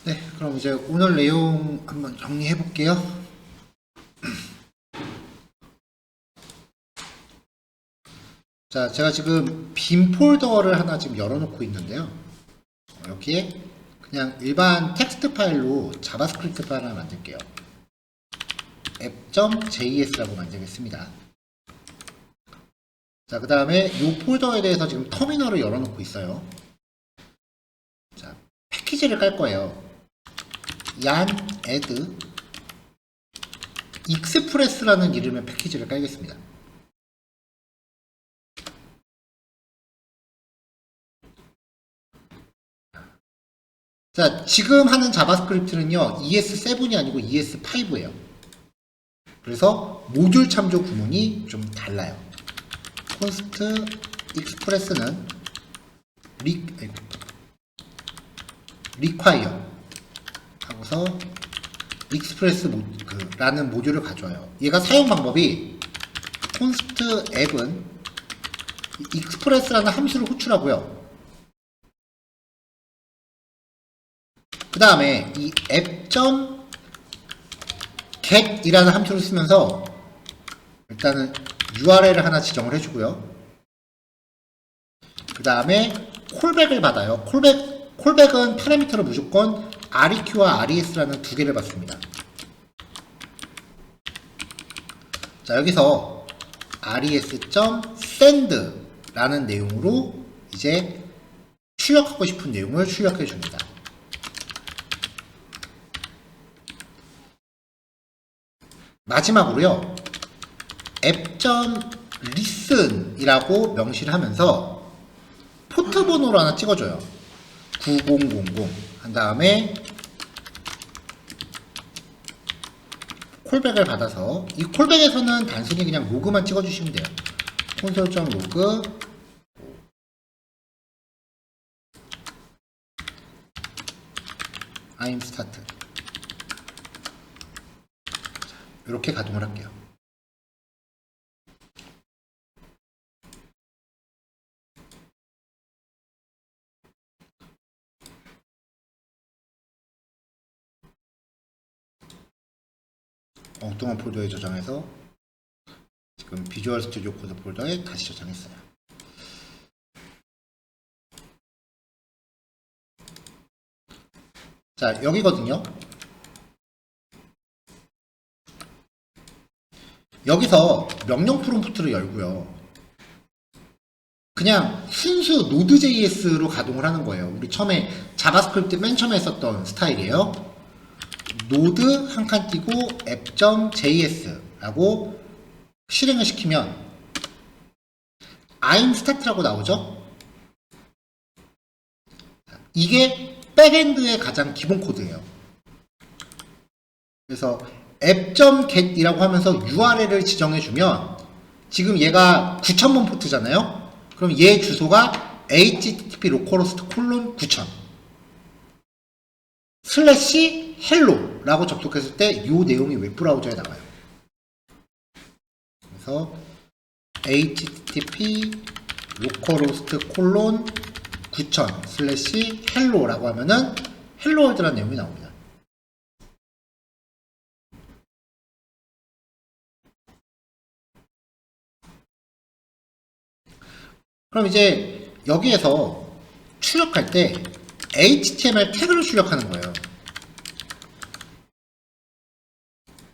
네, 그럼 이제 오늘 내용 한번 정리해 볼게요. 자, 제가 지금 빈 폴더를 하나 지금 열어놓고 있는데요. 여기에 그냥 일반 텍스트 파일로 자바스크립트 파일 하나 만들게요. app.js라고 만들겠습니다. 자, 그 다음에 이 폴더에 대해서 지금 터미널을 열어놓고 있어요. 자, 패키지를 깔 거예요. yarn add 익스프레스라는 이름의 패키지를 깔겠습니다. 자, 지금 하는 자바스크립트는요, ES7이 아니고 ES5예요. 그래서 모듈 참조 구문이 좀 달라요. const express는 require 하고서 express 라는 모듈을 가져와요. 얘가 사용 방법이 const app은 express라는 함수를 호출하고요. 그 다음에 이 app.get 이라는 함수를 쓰면서 일단은 URL을 하나 지정을 해주고요. 그 다음에 콜백을 받아요. 콜백은 파라미터로 무조건 req와 res라는 두 개를 받습니다. 자, 여기서 res.send 라는 내용으로 이제 출력하고 싶은 내용을 출력해 줍니다. 마지막으로요, app.listen 이라고 명시를 하면서 포트 번호를 하나 찍어줘요. 9000 한 다음에 콜백을 받아서 이 콜백에서는 단순히 그냥 로그만 찍어주시면 돼요. console.log I'm start 이렇게 가동을 할게요. 엉뚱한 폴더에 저장해서 지금 비주얼 스튜디오 코드 폴더에 다시 저장했어요. 자, 여기거든요. 여기서 명령 프롬프트를 열고요. 그냥 순수 Node.js로 가동을 하는 거예요. 우리 처음에 자바스크립트 맨 처음에 썼던 스타일이에요. node 한 칸 띄고 app.js라고 실행을 시키면 I'm start라고 나오죠? 이게 백엔드의 가장 기본 코드예요. 그래서 app.get 이라고 하면서 URL을 지정해주면 지금 얘가 9000번 포트잖아요. 그럼 얘 주소가 http localhost 9000 슬래시 hello 라고 접속했을 때 이 내용이 웹브라우저에 나와요. 그래서 http localhost 9000 슬래시 hello 라고 하면은 hello world라는 내용이 나옵니다. 그럼 이제 여기에서 출력할 때 HTML 태그를 출력하는 거예요.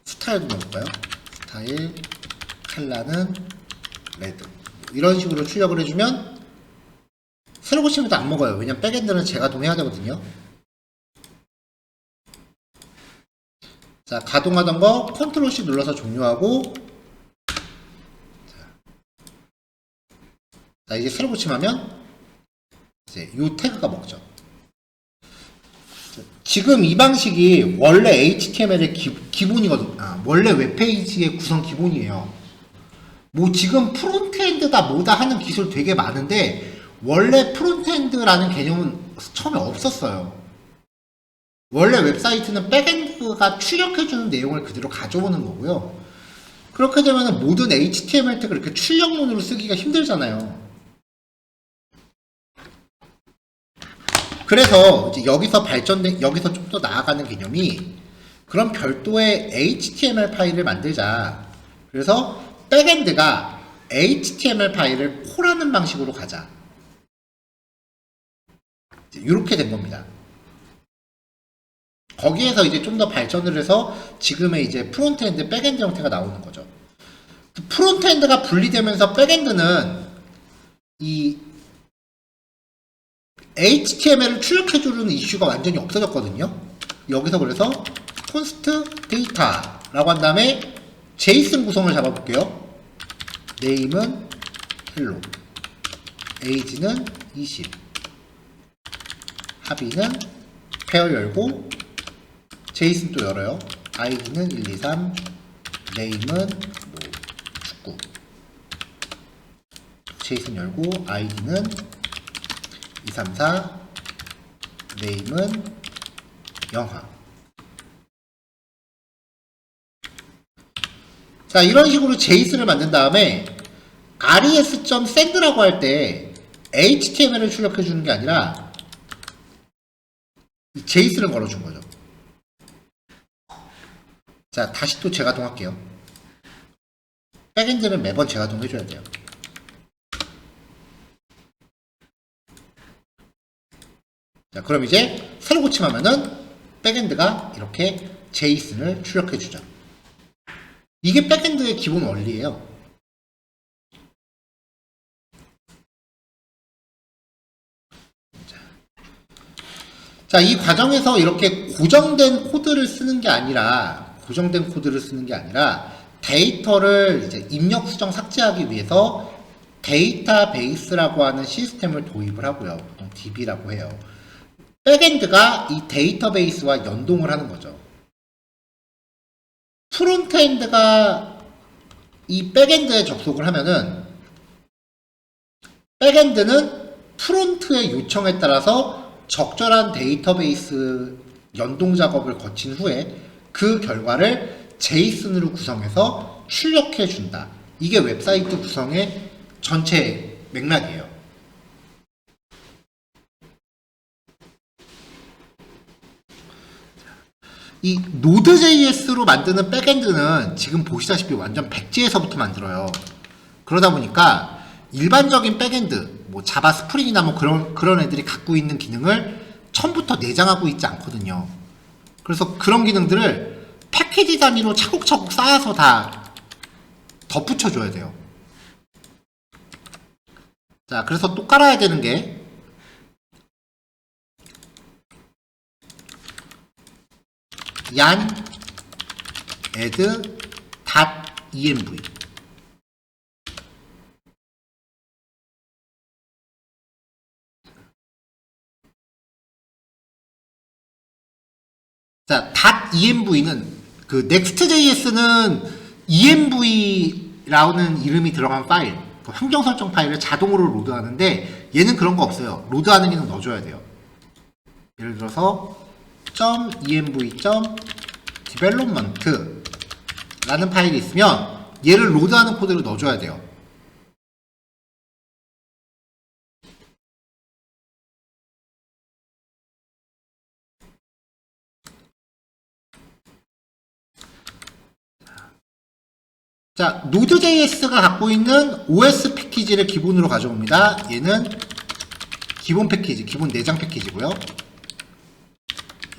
스타일도 넣을까요? 스타일 칼라는 레드 이런 식으로 출력을 해주면 새로 고치면 안 먹어요. 왜냐면 백엔드는 재가동해야 되거든요. 자, 가동하던 거 컨트롤 C 눌러서 종료하고, 자, 이제 새로 고침하면 이제 요 태그가 먹죠. 지금 이 방식이 원래 HTML의 기본이거든요. 원래 웹페이지의 구성 기본이에요. 뭐 지금 프론트엔드다 뭐다 하는 기술 되게 많은데 원래 프론트엔드라는 개념은 처음에 없었어요. 원래 웹사이트는 백엔드가 출력해주는 내용을 그대로 가져오는 거고요. 그렇게 되면 모든 HTML 태그를 이렇게 출력문으로 쓰기가 힘들잖아요. 그래서 이제 여기서 좀 더 나아가는 개념이 그럼 별도의 HTML 파일을 만들자. 그래서 백엔드가 HTML 파일을 콜하는 방식으로 가자. 이렇게 된 겁니다. 거기에서 이제 좀 더 발전을 해서 지금의 이제 프론트엔드, 백엔드 형태가 나오는 거죠. 프론트엔드가 분리되면서 백엔드는 이 HTML을 출력해주는 이슈가 완전히 없어졌거든요. 여기서 그래서 const data라고 한 다음에 JSON 구성을 잡아볼게요. name은 hello, age는 20, 합의는 페어 열고 JSON 또 열어요. id는 1, 2, 3, name은 뭐 축구, JSON 열고 id는 2, 3, 4, name은 영화. 자, 이런 식으로 JSON을 만든 다음에 res.send라고 할 때 HTML을 출력해 주는 게 아니라 JSON을 걸어준 거죠. 자, 다시 또 재가동할게요. 백엔드는 매번 재가동해줘야 돼요. 자, 그럼 이제 새로 고침하면은 백엔드가 이렇게 JSON을 출력해주죠. 이게 백엔드의 기본 원리예요. 자, 이 과정에서 이렇게 고정된 코드를 쓰는 게 아니라 데이터를 이제 입력, 수정, 삭제하기 위해서 데이터베이스라고 하는 시스템을 도입을 하고요. 보통 DB라고 해요. 백엔드가 이 데이터베이스와 연동을 하는 거죠. 프론트엔드가 이 백엔드에 접속을 하면은 백엔드는 프론트의 요청에 따라서 적절한 데이터베이스 연동 작업을 거친 후에 그 결과를 JSON으로 구성해서 출력해 준다. 이게 웹사이트 구성의 전체 맥락이에요. 이 Node.js로 만드는 백엔드는 지금 보시다시피 완전 백지에서부터 만들어요. 그러다 보니까 일반적인 백엔드, 뭐 자바 스프링이나 뭐 그런 애들이 갖고 있는 기능을 처음부터 내장하고 있지 않거든요. 그래서 그런 기능들을 패키지 단위로 차곡차곡 쌓아서 다 덧붙여 줘야 돼요. 자, 그래서 또 깔아야 되는 게 yan add.env. 자, .env는 그 next.js는 env라는 이름이 들어간 파일, 그 환경 설정 파일을 자동으로 로드하는데 얘는 그런 거 없어요. 로드하는 기능 넣어줘야 돼요. 예를 들어서 .env.development 라는 파일이 있으면 얘를 로드하는 코드를 넣어줘야 돼요. 자, Node.js가 갖고 있는 OS 패키지를 기본으로 가져옵니다. 얘는 기본 패키지, 기본 내장 패키지고요.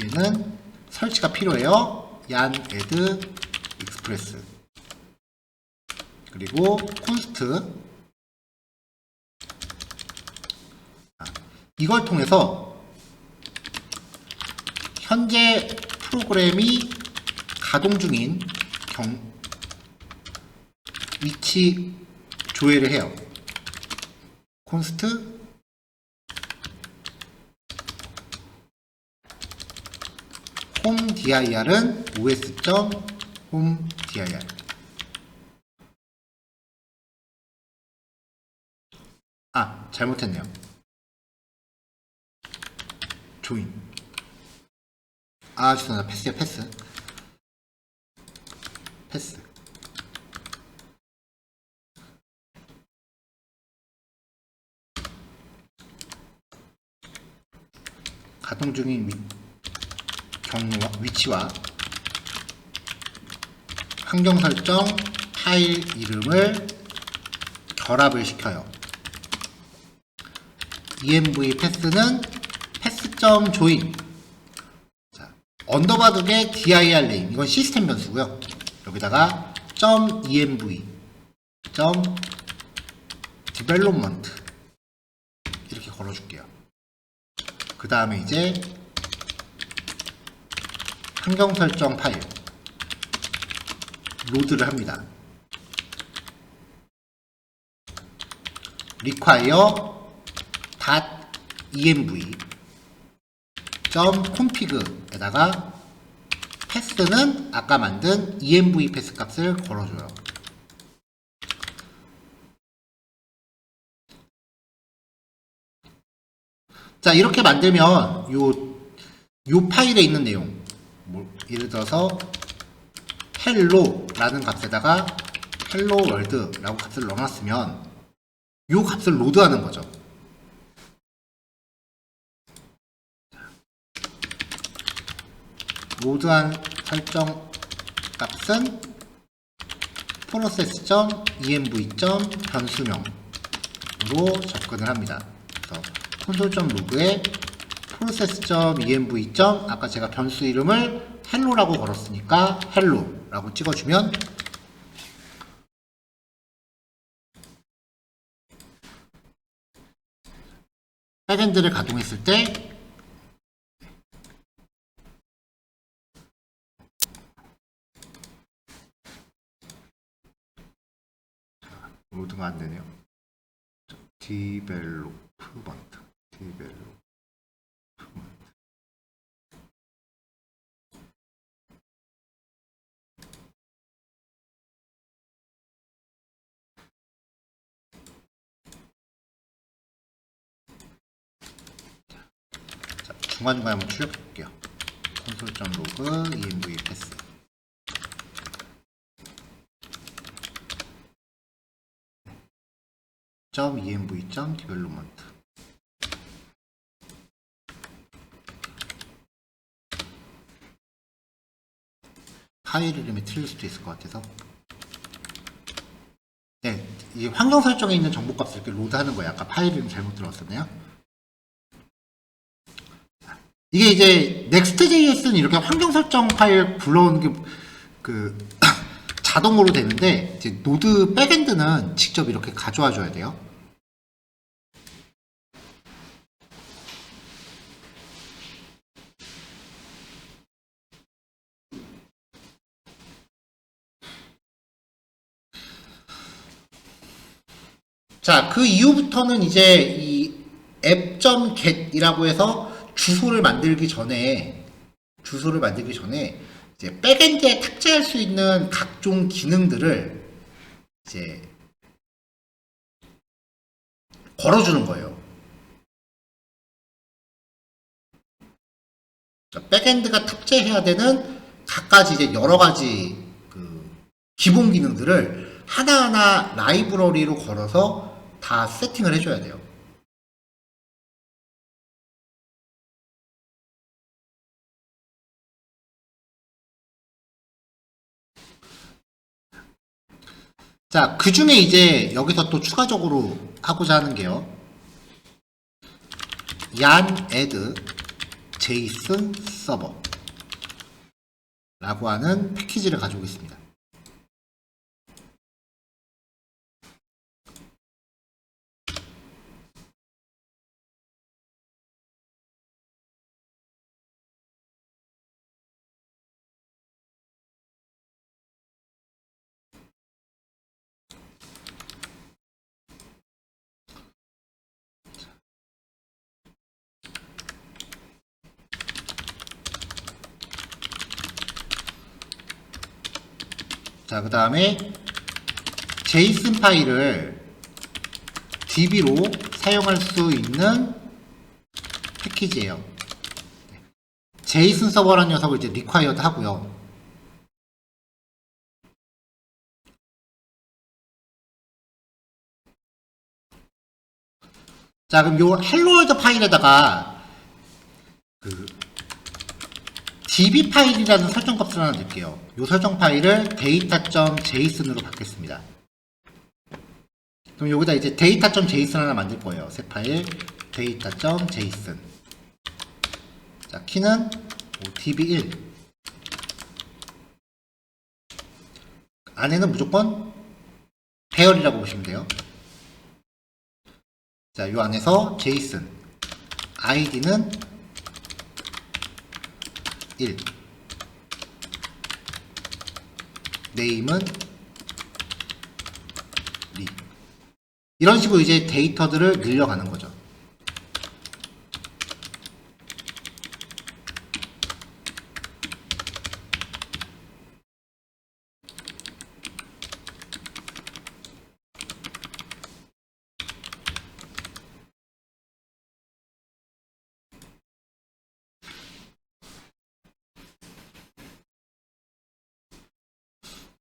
얘는 설치가 필요해요. yan add express 그리고 const. 이걸 통해서 현재 프로그램이 가동 중인 위치 조회를 해요. const homedir은 os.homedir. 아, 잘못했네요. join. 아, 죄송합니다. 패스야, 패스. 가동 중인 경로와 위치와 환경 설정 파일 이름을 결합을 시켜요. env 패스는 패스.join 언더바 두개 dir name 이건 시스템 변수고요. 여기다가 .env .development 이렇게 걸어줄게요. 그 다음에 이제 환경 설정 파일 로드를 합니다. require .env .config에다가 패스는 아까 만든 env 패스 값을 걸어줘요. 자, 이렇게 만들면 요 파일에 있는 내용 예를 들어서 hello라는 값에다가 hello world라고 값을 넣어놨으면 요 값을 로드하는 거죠. 로드한 설정 값은 process.env 변수명으로 접근을 합니다. 그래서 console.log에 process.env 아까 제가 변수 이름을 hello라고 걸었으니까 hello라고 찍어주면 백엔드를 가동했을 때 로드가 안 되네요. 디벨로프먼트. 자, 중간중간에 한번 출력해 볼게요. console.log env 패스. .env .development 파일 이름이 틀릴 수도 있을 것 같아서 네, 이 환경 설정에 있는 정보값을 이렇게 로드하는 거예요. 아까 파일 이름 잘못 들어왔었네요. 이게 이제 Next.js는 이렇게 환경 설정 파일 불러오는 게 자동으로 되는데 이제 노드 백엔드는 직접 이렇게 가져와 줘야 돼요. 자, 그 이후부터는 이제 이 app.get이라고 해서 주소를 만들기 전에 이제 백엔드에 탑재할 수 있는 각종 기능들을 이제 걸어주는 거예요. 백엔드가 탑재해야 되는 각가지 이제 여러 가지 기본 기능들을 하나하나 라이브러리로 걸어서 다 세팅을 해줘야 돼요. 자, 그 중에 이제 여기서 또 추가적으로 하고자 하는 게요. yarn add json server 라고 하는 패키지를 가지고 있습니다. 자, 그 다음에 JSON 파일을 DB로 사용할 수 있는 패키지예요. JSON 서버라는 녀석을 이제 required 하고요. 자, 그럼 요 헬로 월드 파일에다가 db 파일이라는 설정 값을 하나 넣을게요. 이 설정 파일을 data.json으로 받겠습니다. 그럼 여기다 이제 data.json 하나 만들 거예요. 새 파일 data.json. 자, 키는 db1. 안에는 무조건 배열이라고 보시면 돼요. 자, 요 안에서 json id는 1, name은 2. 이런 식으로 이제 데이터들을 늘려가는 거죠.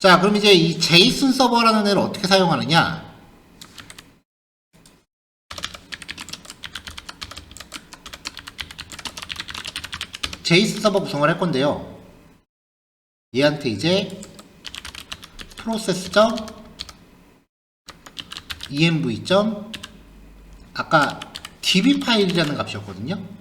자, 그럼 이제 이 JSON 서버라는 애를 어떻게 사용하느냐? JSON 서버 구성을 할 건데요. 얘한테 이제 process.env. 아까 db 파일이라는 값이었거든요.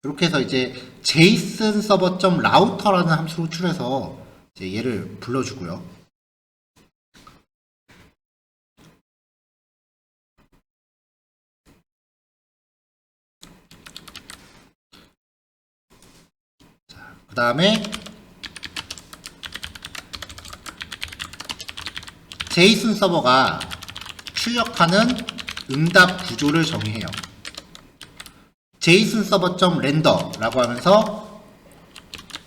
이렇게 해서 이제 JSON 서버.router라는 함수로 출해서 이제 얘를 불러주고요. 자, 그 다음에 JSON 서버가 출력하는 응답 구조를 정의해요. JSON 서버.render 라고 하면서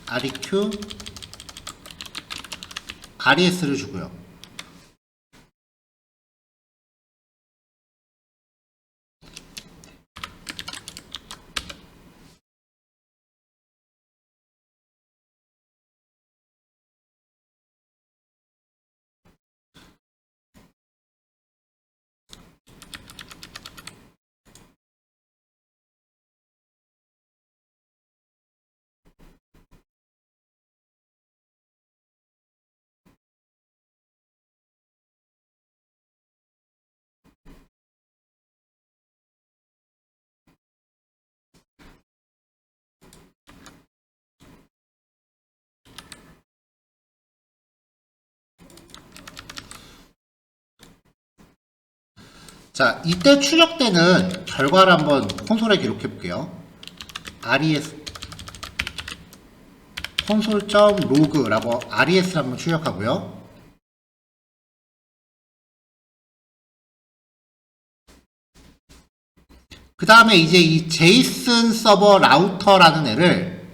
req res를 주고요. 자, 이때 출력되는 결과를 한번 콘솔에 기록해 볼게요. res console.log라고 res를 한번 출력하고요. 그 다음에 이제 이 JSON 서버 라우터라는 애를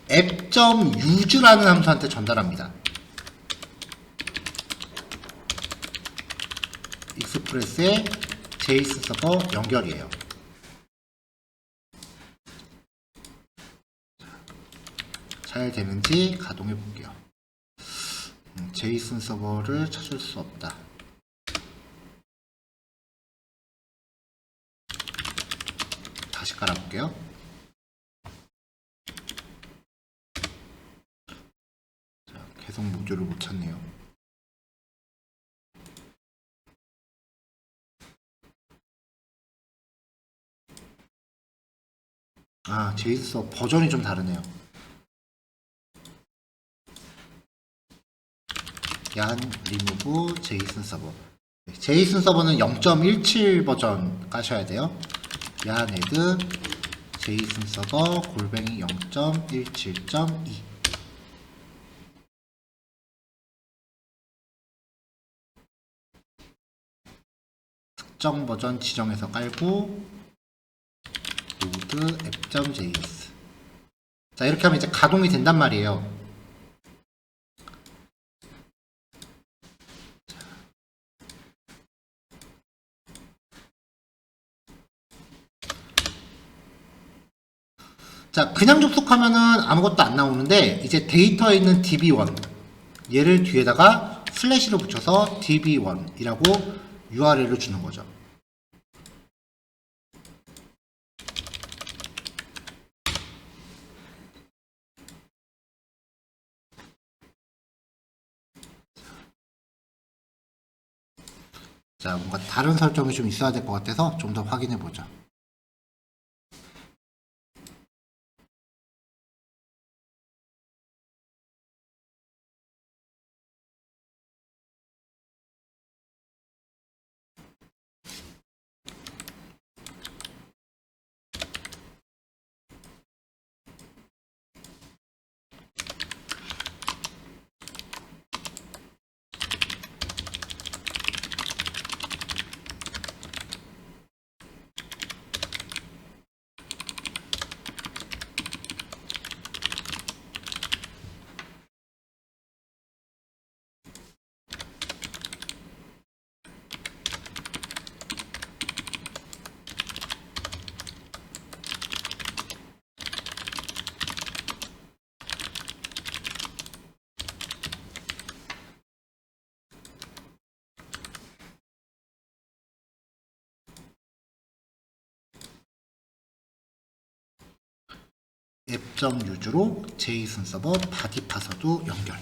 app.use라는 함수한테 전달합니다. 익스프레스의 JSON 서버 연결이에요. 잘 되는지 가동해 볼게요. JSON 서버를 찾을 수 없다. 다시 깔아볼게요. 자, 계속 모듈을 못 찾네요. 아, JSON 버전이 좀 다르네요. yan remove JSON 서버. JSON 서버는 0.17 버전 까셔야 돼요. yan add JSON 서버 골뱅이 0.17.2. 특정 버전 지정해서 깔고 load app.js. 자, 이렇게 하면 이제 가동이 된단 말이에요. 자, 그냥 접속하면은 아무것도 안 나오는데 이제 데이터에 있는 db1 얘를 뒤에다가 슬래시로 붙여서 db1이라고 URL을 주는 거죠. 자, 뭔가 다른 설정이 좀 있어야 될 것 같아서 좀 더 확인해 보자. 앱.유즈로 제이슨 서버 바디 파서도 연결.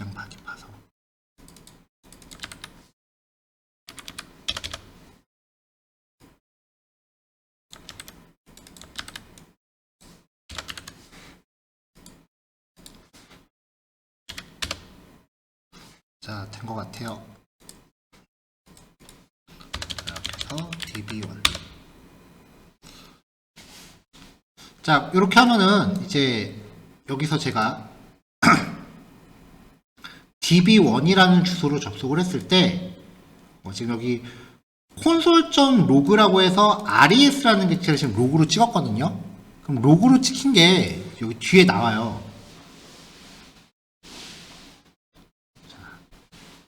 그냥 바디 파서. 자, 된 것 같아요. 이렇게 해서 db1. 자, 이렇게 하면은 이제 여기서 제가 db1이라는 주소로 접속을 했을 때 지금 여기 console.log라고 해서 res라는 객체를 지금 로그로 찍었거든요. 그럼 로그로 찍힌 게 여기 뒤에 나와요.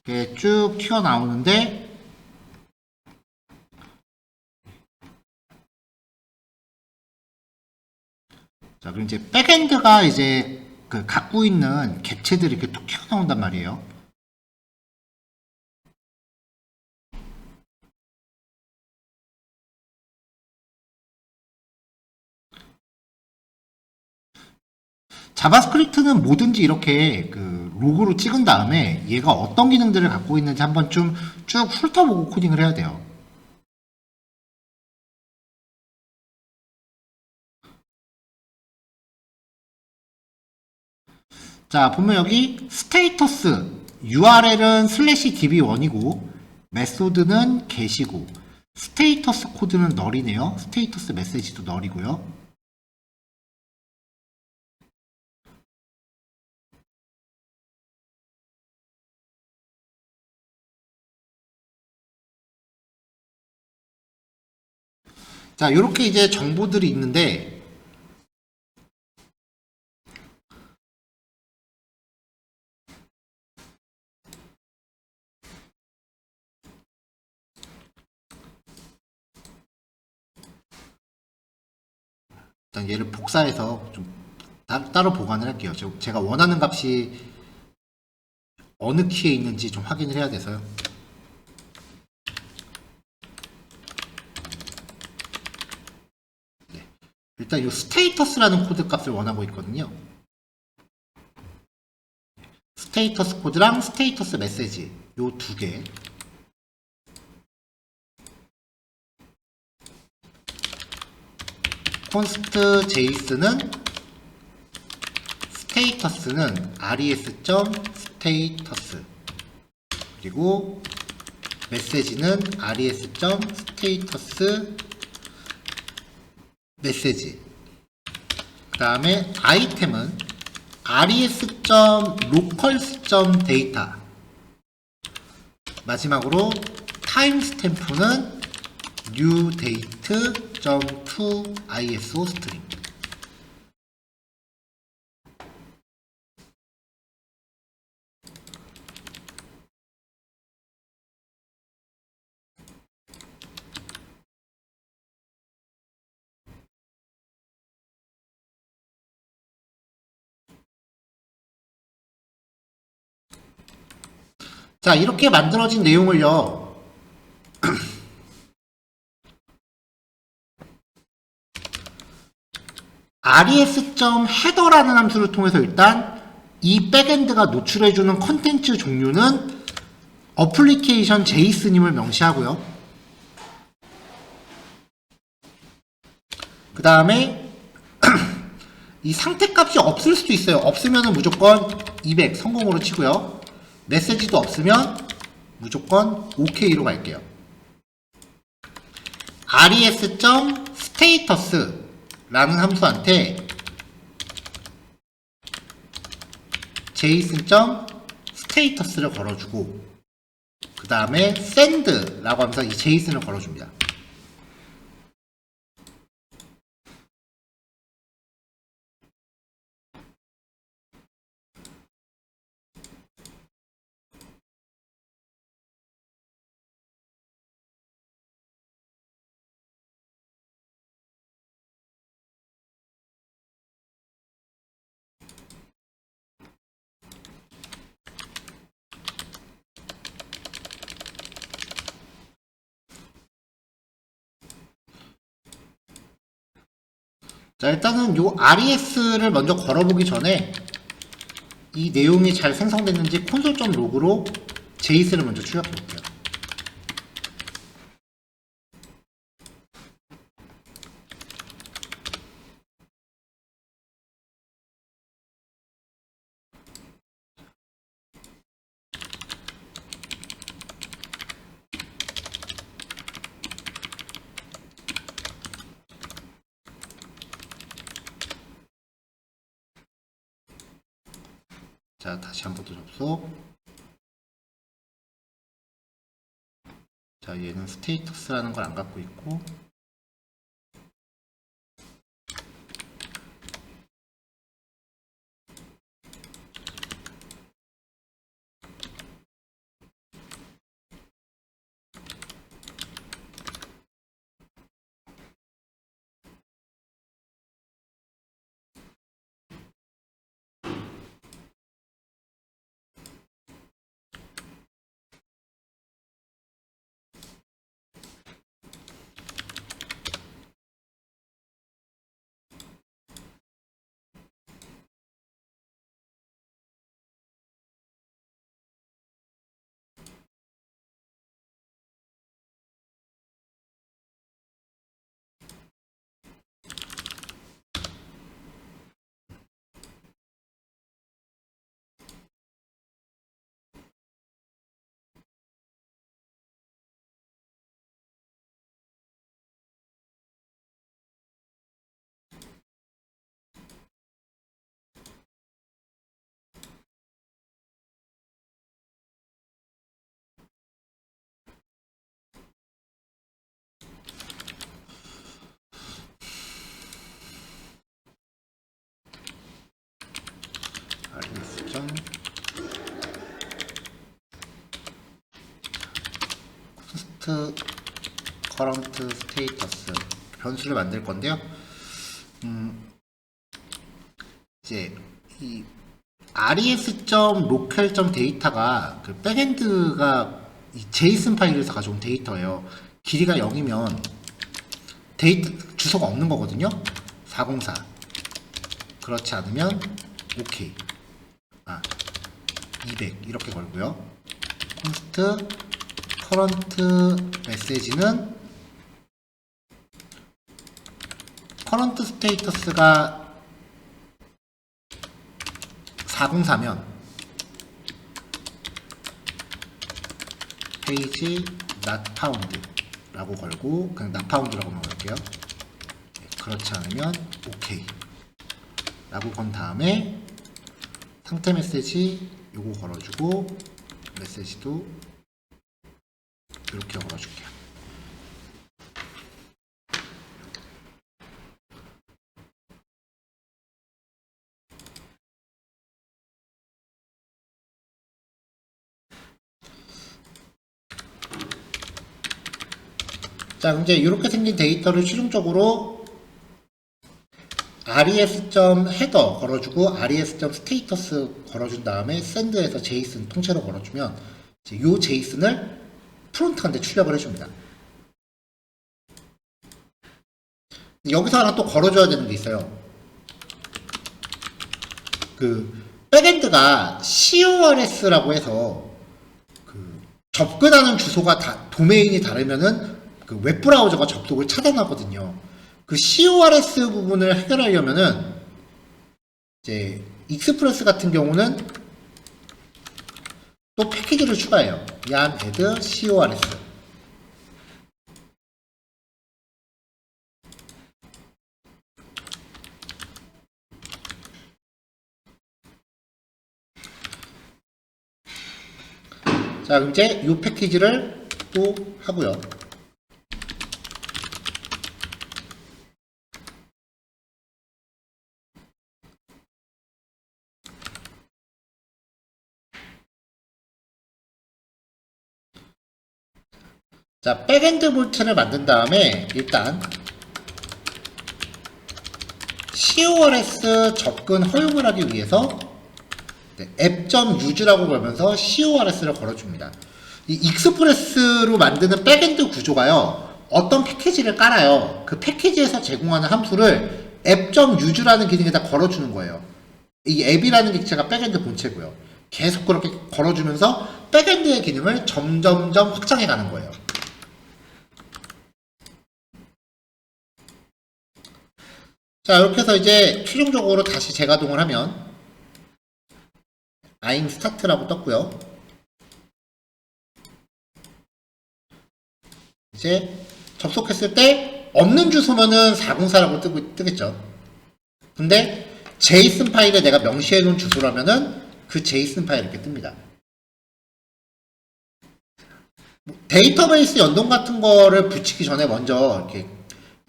이렇게 쭉 튀어나오는데 자, 그럼 이제 백엔드가 이제 그 갖고 있는 객체들이 이렇게 툭 튀어나온단 말이에요. 자바스크립트는 뭐든지 이렇게 그 로그로 찍은 다음에 얘가 어떤 기능들을 갖고 있는지 한번 좀 쭉 훑어보고 코딩을 해야 돼요. 자, 보면 여기 스테이터스 URL은 슬래시 db1이고 메소드는 get이고 스테이터스 코드는 널이네요. 스테이터스 메시지도 널이고요. 자, 이렇게 이제 정보들이 있는데 일단 얘를 복사해서 좀 따로 보관을 할게요. 제가 원하는 값이 어느 키에 있는지 좀 확인을 해야 돼서요. 네. 일단 이 스테이터스라는 코드 값을 원하고 있거든요. 스테이터스 코드랑 스테이터스 메시지 요 두 개. const 제이슨은 스테이터스는 res.status 그리고 메시지는 res.status 메시지 그 다음에 아이템은 res.locals.data 마지막으로 타임스탬프는 newdate.toISO string 자, 이렇게 만들어진 내용을요, res.header라는 함수를 통해서 일단 이 백엔드가 노출해주는 컨텐츠 종류는 어플리케이션 제이슨임을 명시하고요. 그 다음에 이 상태값이 없을 수도 있어요. 없으면 무조건 200 성공으로 치고요. 메시지도 없으면 무조건 OK로 갈게요. res.status 라는 함수한테 json.status를 걸어주고 그 다음에 send 라고 하면서 이 json을 걸어줍니다. 자, 일단은 요 res를 먼저 걸어보기 전에 이 내용이 잘 생성됐는지 console.log로 JS를 먼저 출력해 볼게요. 자, 다시 한 번 더 접속. 자, 얘는 스테이터스라는 걸 안 갖고 있고, res. const current status 변수를 만들 건데요. 이제 이 res.local.data가 그 백엔드가 이 JSON 파일에서 가져온 데이터예요. 길이가 0이면 데이터 주소가 없는 거거든요. 404. 그렇지 않으면 OK. 200 이렇게 걸고요. const current message는 current status가 404면 page not found 라고 걸고 그냥 not found 라고만 걸게요. 그렇지 않으면 OK 라고 건 다음에 상태 메시지 요거 걸어주고 메시지도 이렇게 걸어줄게요. 자, 이제 이렇게 생긴 데이터를 최종적으로 res.header 걸어주고 res.status 걸어준 다음에 send에서 json 통째로 걸어주면 요 제이슨을 프론트한테 출력을 해줍니다. 여기서 하나 또 걸어줘야 되는 게 있어요. 그 백엔드가 CORS라고 해서 그 접근하는 주소가 도메인이 다르면은 그 웹브라우저가 접속을 차단하거든요. 그 CORS 부분을 해결하려면은 이제 익스프레스 같은 경우는 또 패키지를 추가해요. yarn add CORS. 자, 그럼 이제 이 패키지를 또 하고요. 자, 백엔드 볼트를 만든 다음에 일단 CORS 접근 허용을 하기 위해서 app.use라고 걸면서 CORS를 걸어줍니다. 이 익스프레스로 만드는 백엔드 구조가요, 어떤 패키지를 깔아요. 그 패키지에서 제공하는 함수를 app.use라는 기능에다 걸어주는 거예요. 이 앱이라는 게 제가 백엔드 본체고요. 계속 그렇게 걸어주면서 백엔드의 기능을 점점점 확장해 가는 거예요. 자, 이렇게 해서 이제 최종적으로 다시 재가동을 하면 I'm start라고 떴고요. 이제 접속했을 때 없는 주소면은 404라고 뜨겠죠. 근데 JSON 파일에 내가 명시해 놓은 주소라면은 그 JSON 파일 이렇게 뜹니다. 데이터베이스 연동 같은 거를 붙이기 전에 먼저 이렇게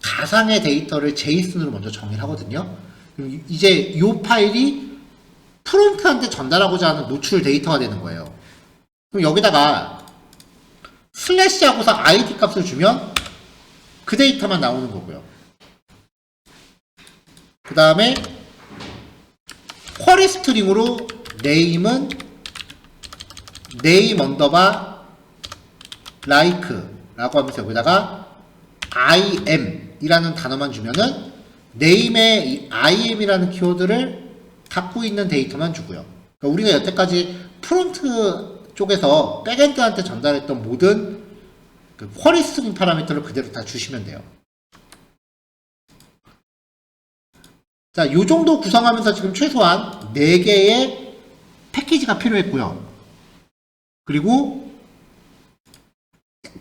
가상의 데이터를 JSON으로 먼저 정의를 하거든요. 그럼 이제 이 파일이 프론트한테 전달하고자 하는 노출 데이터가 되는 거예요. 그럼 여기다가 슬래시 하고서 ID 값을 주면 그 데이터만 나오는 거고요. 그 다음에 쿼리 스트링으로 name은 name 언더바 like 라고 하면서 여기다가 im 이라는 단어만 주면은 name의 이 im이라는 키워드를 갖고 있는 데이터만 주고요. 그러니까 우리가 여태까지 프론트 쪽에서 백엔드한테 전달했던 모든 그 쿼리 스트링 파라미터를 그대로 다 주시면 돼요. 자, 요 정도 구성하면서 지금 최소한 4개의 패키지가 필요했고요. 그리고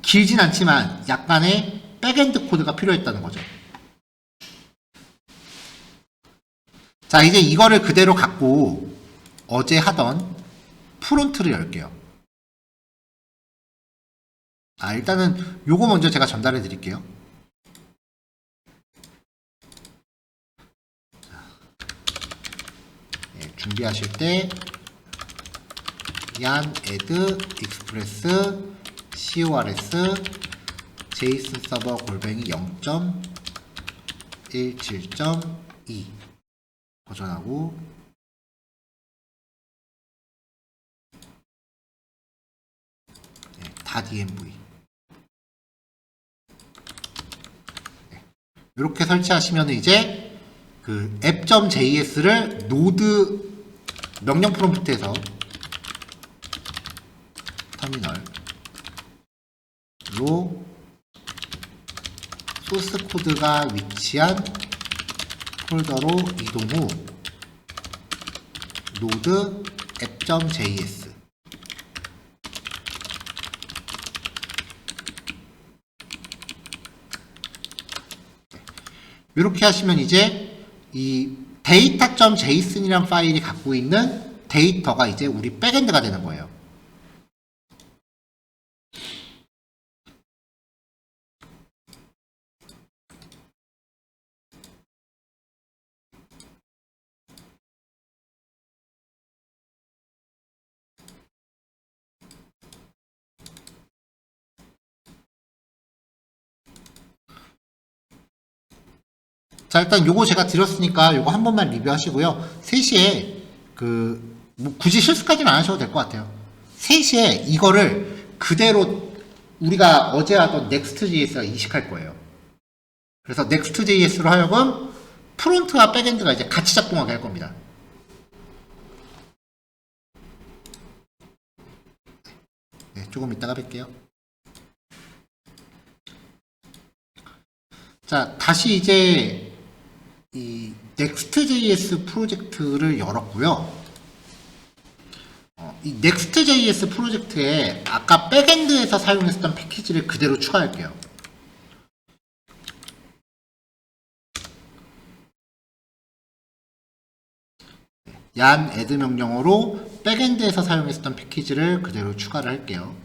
길진 않지만 약간의 백엔드 코드가 필요했다는 거죠. 자, 이제 이거를 그대로 갖고 어제 하던 프론트를 열게요. 일단은 요거 먼저 제가 전달해 드릴게요. 준비하실 때 yarn add express cors json 서버 골뱅이 0.17.2 버전하고 다 dmv 이렇게 설치하시면 이제 그 app.js를 노드 명령 프롬프트에서 터미널로 소스 코드가 위치한 폴더로 이동 후 노드 app.js 이렇게 하시면 이제 이 data.json이란 파일이 갖고 있는 데이터가 이제 우리 백엔드가 되는 거예요. 자, 일단 요거 제가 드렸으니까 요거 한 번만 리뷰하시고요. 3시에 뭐 굳이 실수까지는 안 하셔도 될 것 같아요. 3시에 이거를 그대로 우리가 어제 하던 Next.js가 이식할 거예요. 그래서 Next.js로 하여금 프론트와 백엔드가 이제 같이 작동하게 할 겁니다. 네, 조금 이따가 뵐게요. 자, 다시 이제 이 Next.js 프로젝트를 열었고요. 이 Next.js 프로젝트에 아까 백엔드에서 사용했었던 패키지를 그대로 추가할게요. yan add 명령어로 백엔드에서 사용했었던 패키지를 그대로 추가를 할게요.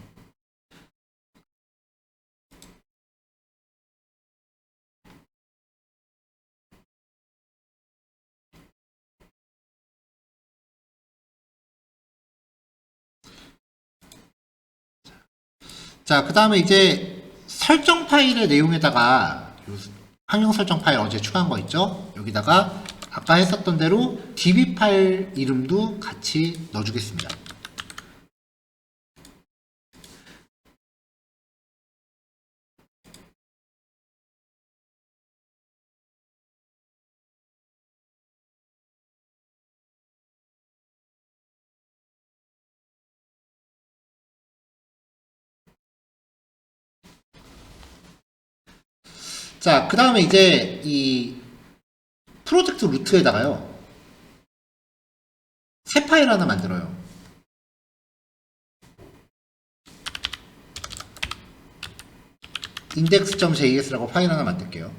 자, 그 다음에 이제 설정 파일의 내용에다가 환경 설정 파일 어제 추가한 거 있죠? 여기다가 아까 했었던 대로 db 파일 이름도 같이 넣어주겠습니다. 자, 그 다음에 이제 이 프로젝트 루트에다가요, 새 파일 하나 만들어요. index.js라고 파일 하나 만들게요.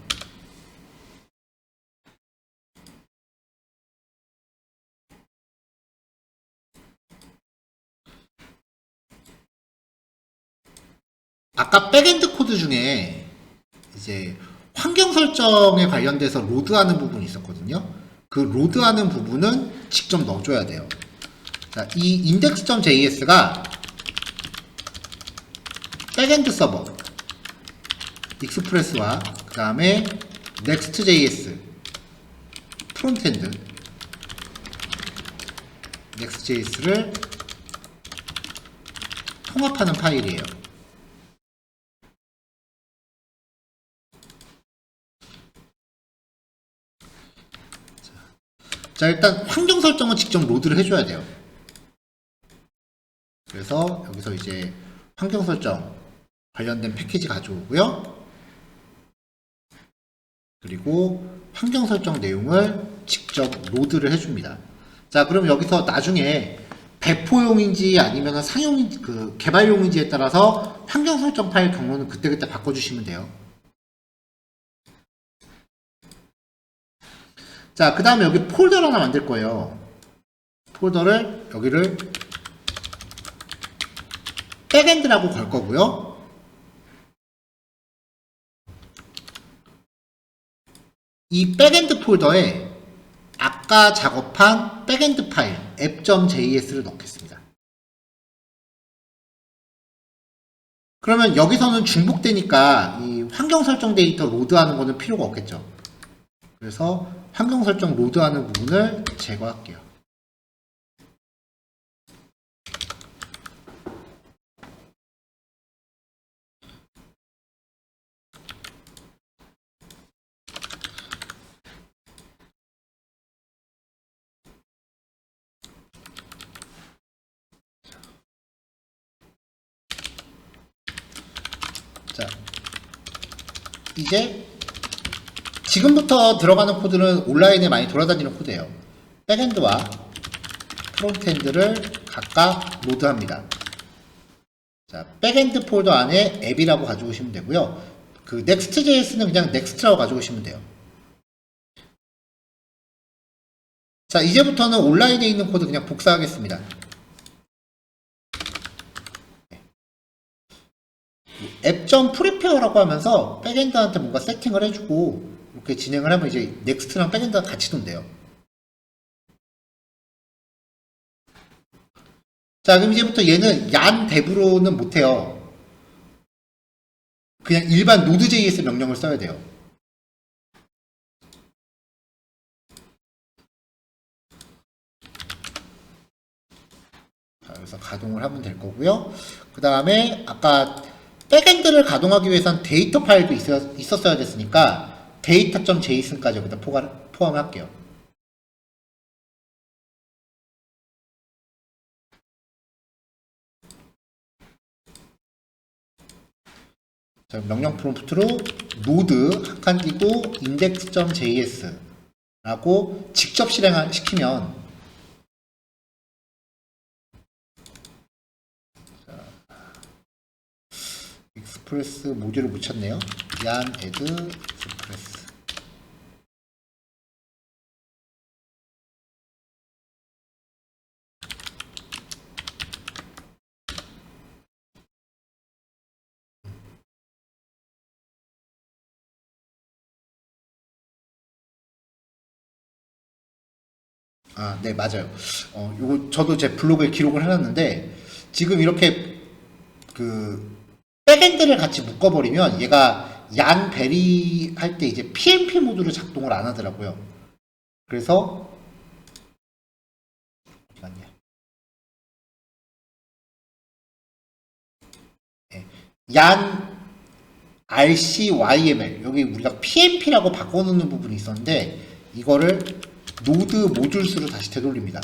아까 백엔드 코드 중에 이제 환경 설정에 관련돼서 로드하는 부분이 있었거든요. 그 로드하는 부분은 직접 넣어줘야 돼요. 자, 이 index.js가 백엔드 서버 익스프레스와 그 다음에 next.js 프론트엔드 next.js를 통합하는 파일이에요. 자, 일단 환경 설정은 직접 로드를 해줘야 돼요. 그래서 여기서 이제 환경 설정 관련된 패키지 가져오고요. 그리고 환경 설정 내용을 직접 로드를 해줍니다. 자, 그럼 여기서 나중에 배포용인지 아니면 상용인지, 그 개발용인지에 따라서 환경 설정 파일 경로는 그때그때 바꿔주시면 돼요. 자, 그 다음에 여기 폴더를 하나 만들 거예요. 폴더를 여기를 백엔드라고 걸 거고요. 이 백엔드 폴더에 아까 작업한 백엔드 파일 app.js를 넣겠습니다. 그러면 여기서는 중복되니까 이 환경 설정 데이터 로드하는 거는 필요가 없겠죠. 그래서 환경 설정 로드하는 부분을 제거할게요. 자, 이제 지금부터 들어가는 코드는 온라인에 많이 돌아다니는 코드예요. 백엔드와 프론트엔드를 각각 로드합니다. 자, 백엔드 폴더 안에 앱이라고 가져오시면 되고요. 그 next.js는 그냥 next라고 가져오시면 돼요. 자, 이제부터는 온라인에 있는 코드 그냥 복사하겠습니다. app.prepare라고 하면서 백엔드한테 뭔가 세팅을 해주고 이렇게 진행을 하면 이제 넥스트랑 백엔드가 같이 돈대요. 자, 그럼 이제부터 얘는 yan dev로는 못해요. 그냥 일반 node.js 명령을 써야 돼요. 자, 그래서 가동을 하면 될 거고요. 그 다음에 아까 백엔드를 가동하기 위해선 데이터 파일도 있었어야 됐으니까 data.json까지 여기다 포함할게요. 자, 명령 프롬프트로 node 한 칸 띄고 index.js 라고 직접 실행시키면 익스프레스 모듈을 묻혔네요. yarn add express. 아, 네, 맞아요. 요거 저도 제 블로그에 기록을 해놨는데 지금 이렇게 그 백엔드를 같이 묶어버리면 얘가 양 베리 할 때 이제 PMP 모드로 작동을 안 하더라고요. 그래서 어디 갔냐? 네, 얀 RCYML 여기 우리가 PMP라고 바꿔놓는 부분이 있었는데 이거를 노드 모듈 수로 다시 되돌립니다.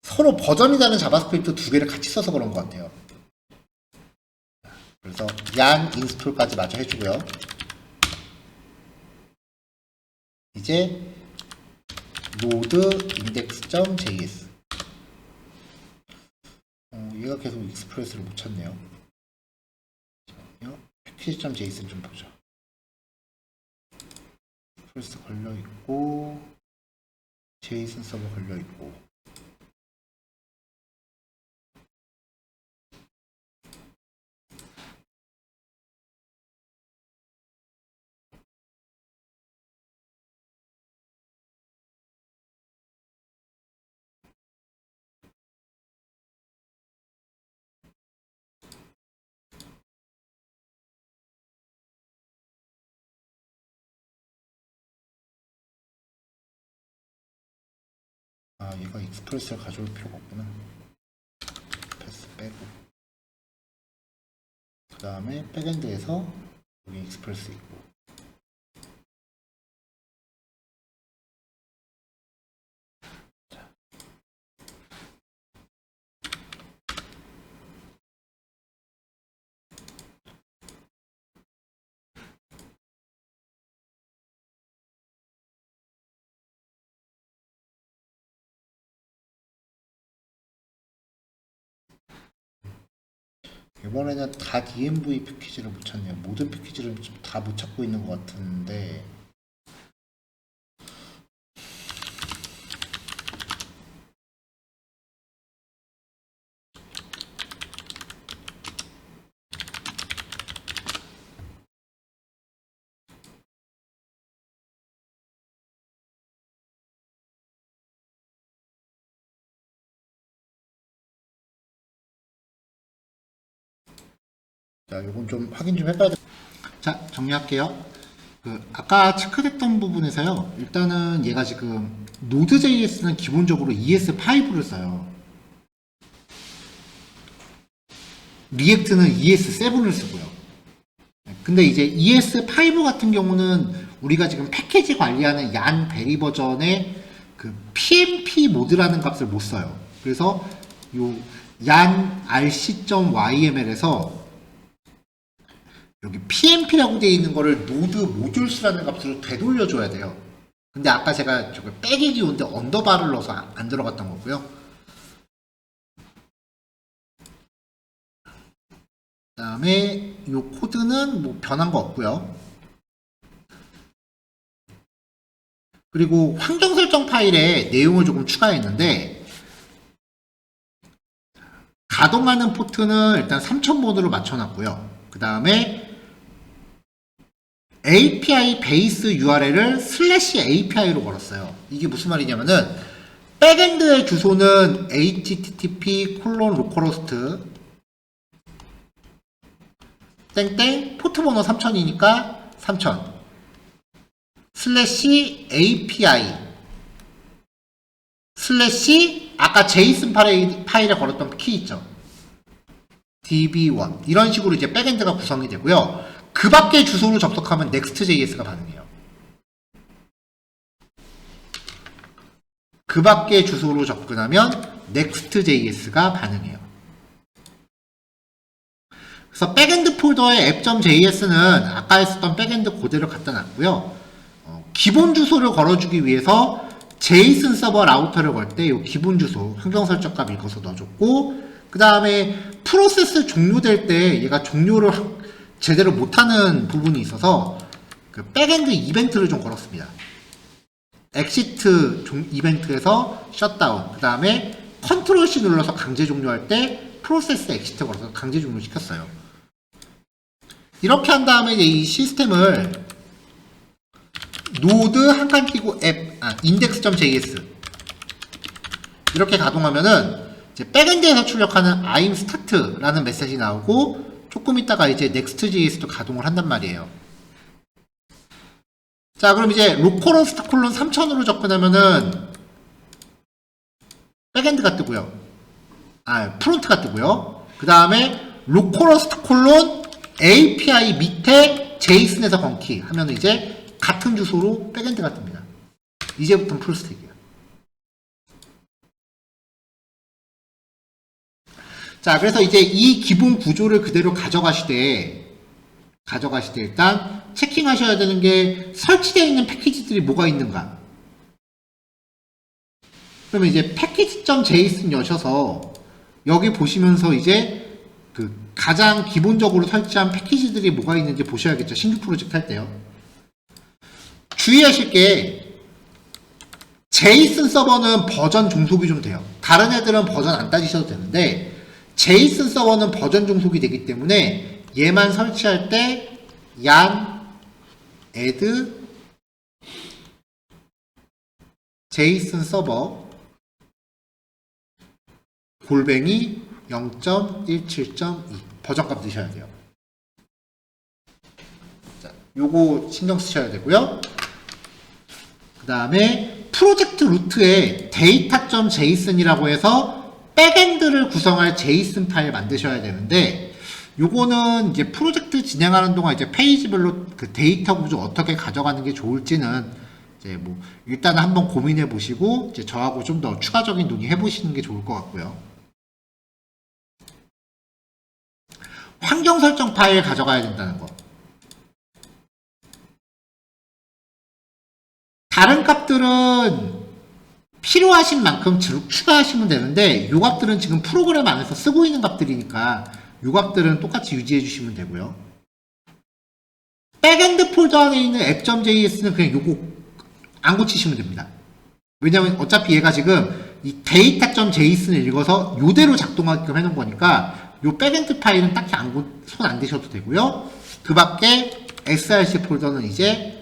서로 버전이 다른 자바스크립트 두 개를 같이 써서 그런 것 같아요. 그래서 yarn 인스톨까지 마저 해주고요. 이제 node index.js 얘가 계속 익스프레스를 못 찾네요. 패키지.js를 좀 보자. 익스프레스 걸려있고 JSON 서버 걸려있고 아, 얘가 익스프레스를 가져올 필요가 없구나. 패스 빼고. 그 다음에 백엔드에서 여기 익스프레스 있고. 자. 이번에는 다 DMV 패키지를 못 찾네요. 모든 패키지를 다 못 찾고 있는 것 같은데 자, 요건 좀 확인 좀 해봐야 돼. 자, 정리할게요. 아까 체크됐던 부분에서요. 일단은 얘가 지금 Node.js는 기본적으로 ES5를 써요. 리액트는 ES7을 쓰고요. 근데 이제 ES5 같은 경우는 우리가 지금 패키지 관리하는 얀 베리 버전의 그 PMP 모드라는 값을 못 써요. 그래서 요 얀 rc.yml에서 여기 PMP라고 되어 있는 거를 노드 모듈스라는 값으로 되돌려줘야 돼요. 근데 아까 제가 저거 빼기 기호인데 언더바를 넣어서 안 들어갔던 거고요. 그 다음에 이 코드는 뭐 변한 거 없고요. 그리고 환경 설정 파일에 내용을 조금 추가했는데 가동하는 포트는 일단 3000번으로 맞춰놨고요. 그 다음에 API 베이스 URL을 /API로 걸었어요. 이게 무슨 말이냐면은 백엔드의 주소는 http:/localhost 땡땡 포트 번호 3000이니까 3000 슬래시 API 슬래시 아까 제이슨 파일에 걸었던 키 있죠. db1 이런 식으로 이제 백엔드가 구성이 되고요. 그 밖의 주소로 접속하면 next.js가 반응해요. 그 밖의 주소로 접근하면 next.js가 반응해요. 그래서 백엔드 폴더에 app.js는 아까 했었던 백엔드 그대로 갖다 놨고요. 기본 주소를 걸어주기 위해서 제이슨 서버 라우터를 걸 때 이 기본 주소 환경 설정값 읽어서 넣어줬고, 그 다음에 프로세스 종료될 때 얘가 종료를 제대로 못하는 부분이 있어서 그 백엔드 이벤트를 좀 걸었습니다. 엑시트 이벤트에서 셧다운, 그 다음에 컨트롤 C 눌러서 강제 종료할 때 프로세스 엑시트 걸어서 강제 종료 시켰어요. 이렇게 한 다음에 이제 이 시스템을 노드 한 칸 띄고 index.js 이렇게 가동하면은 이제 백엔드에서 출력하는 I'm start라는 메시지 나오고, 조금 있다가 이제 next.js도 가동을 한단 말이에요. 자, 그럼 이제 로컬호스트 콜론 3000으로 접근하면은 백엔드가 뜨고요. 프론트가 뜨고요. 그 다음에 로컬호스트 콜론 API 밑에 제이슨에서 건키 하면 이제 같은 주소로 백엔드가 뜹니다. 이제부터는 풀스택이에요. 자, 그래서 이제 이 기본 구조를 그대로 가져가시되 일단 체킹하셔야 되는 게 설치되어 있는 패키지들이 뭐가 있는가. 그러면 이제 package.json 여셔서 여기 보시면서 이제 그 가장 기본적으로 설치한 패키지들이 뭐가 있는지 보셔야겠죠. 신규 프로젝트 할 때요. 주의하실 게 제이슨 서버는 버전 종속이 좀 돼요. 다른 애들은 버전 안 따지셔도 되는데 제이슨 서버는 버전 종속이 되기 때문에 얘만 설치할 때 yan add 제이슨 서버 골뱅이 0.17.2 버전값 넣으셔야 돼요. 자, 요거 신경 쓰셔야 되고요. 그 다음에 프로젝트 루트에 data.json이라고 해서 백엔드를 구성할 제이슨 파일 만드셔야 되는데, 요거는 이제 프로젝트 진행하는 동안 이제 페이지별로 그 데이터 구조 어떻게 가져가는 게 좋을지는 이제 뭐 일단은 한번 고민해 보시고 이제 저하고 좀 더 추가적인 논의해 보시는 게 좋을 것 같고요. 환경 설정 파일 가져가야 된다는 거. 다른 값들은 필요하신 만큼 추가하시면 되는데, 요 값들은 지금 프로그램 안에서 쓰고 있는 값들이니까 요 값들은 똑같이 유지해 주시면 되고요. 백엔드 폴더 안에 있는 app.js는 그냥 요거 안 고치시면 됩니다. 왜냐면 어차피 얘가 지금 이 data.js를 읽어서 요대로 작동하게끔 해놓은 거니까 요 백엔드 파일은 딱히 손 안 대셔도 되고요. 그 밖에 src 폴더는 이제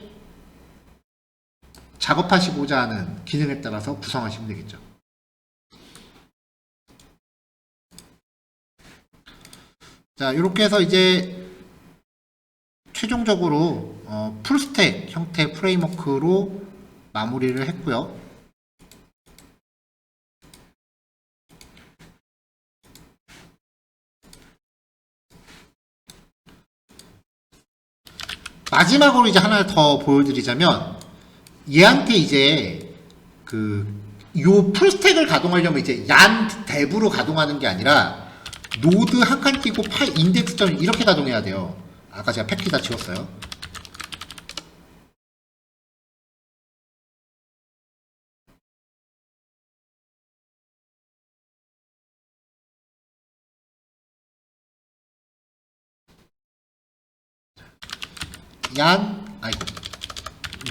작업하시고자 하는 기능에 따라서 구성하시면 되겠죠. 자, 이렇게 해서 이제 최종적으로 풀스택 형태 프레임워크로 마무리를 했고요. 마지막으로 이제 하나를 더 보여드리자면, 얘한테 이제 요 풀스택을 가동하려면 이제 yan dev로 가동하는 게 아니라 노드 한 칸 띄고 파일 인덱스 점 이렇게 가동해야 돼요. 아까 제가 패키지 다 지웠어요.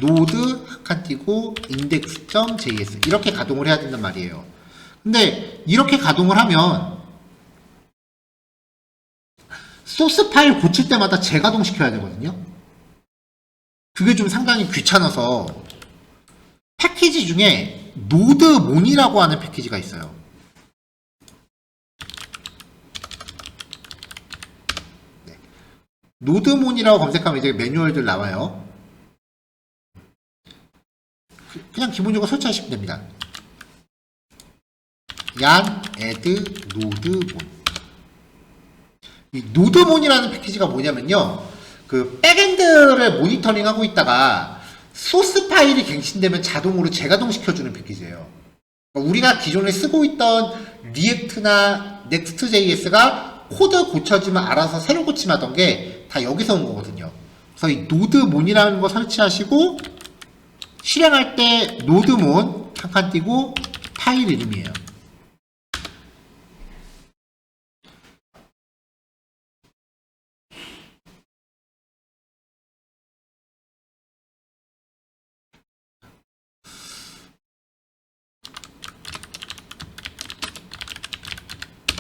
노드 한 칸 띄고 index.js 이렇게 가동을 해야 된단 말이에요. 근데 이렇게 가동을 하면 소스 파일 고칠 때마다 재가동시켜야 되거든요. 그게 좀 상당히 귀찮아서 패키지 중에 노드몬이라고 하는 패키지가 있어요. 네. 노드몬이라고 검색하면 이제 매뉴얼들 나와요. 그냥 기본적으로 설치하시면 됩니다. 얀 add 노드몬. 이 노드몬이라는 패키지가 뭐냐면요, 그 백엔드를 모니터링 하고 있다가 소스 파일이 갱신되면 자동으로 재가동 시켜주는 패키지예요. 그러니까 우리가 기존에 쓰고 있던 리액트나 넥스트.js가 코드 고쳐지면 알아서 새로 고침하던 게 다 여기서 온 거거든요. 그래서 이 노드몬이라는 거 설치하시고 실행할 때 노드몬 한 칸 띄고 파일 이름이에요.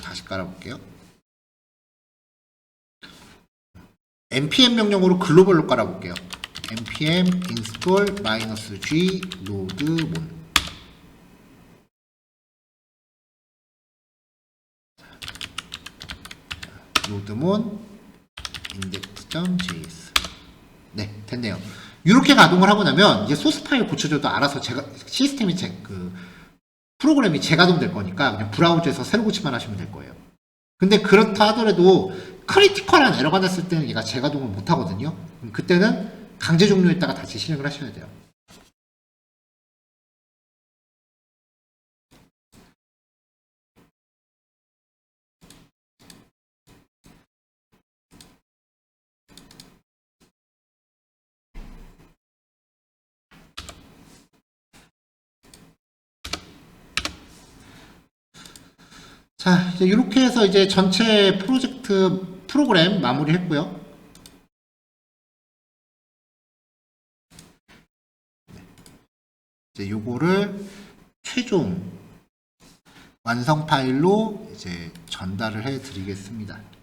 다시 깔아볼게요. npm 명령으로 글로벌로 깔아볼게요. npm install -g 노드몬. 노드몬 index.js. 네, 됐네요. 이렇게 가동을 하고 나면 이제 소스 파일 고쳐줘도 알아서 시스템이 프로그램이 재가동될 거니까 그냥 브라우저에서 새로 고치만 하시면 될 거예요. 근데 그렇다 하더라도 크리티컬한 에러가 났을 때는 얘가 재가동을 못 하거든요. 그때는 강제 종료했다가 다시 실행을 하셔야 돼요. 자, 이제 이렇게 해서 이제 전체 프로그램 마무리 했고요. 이제 요거를 최종 완성 파일로 이제 전달을 해 드리겠습니다.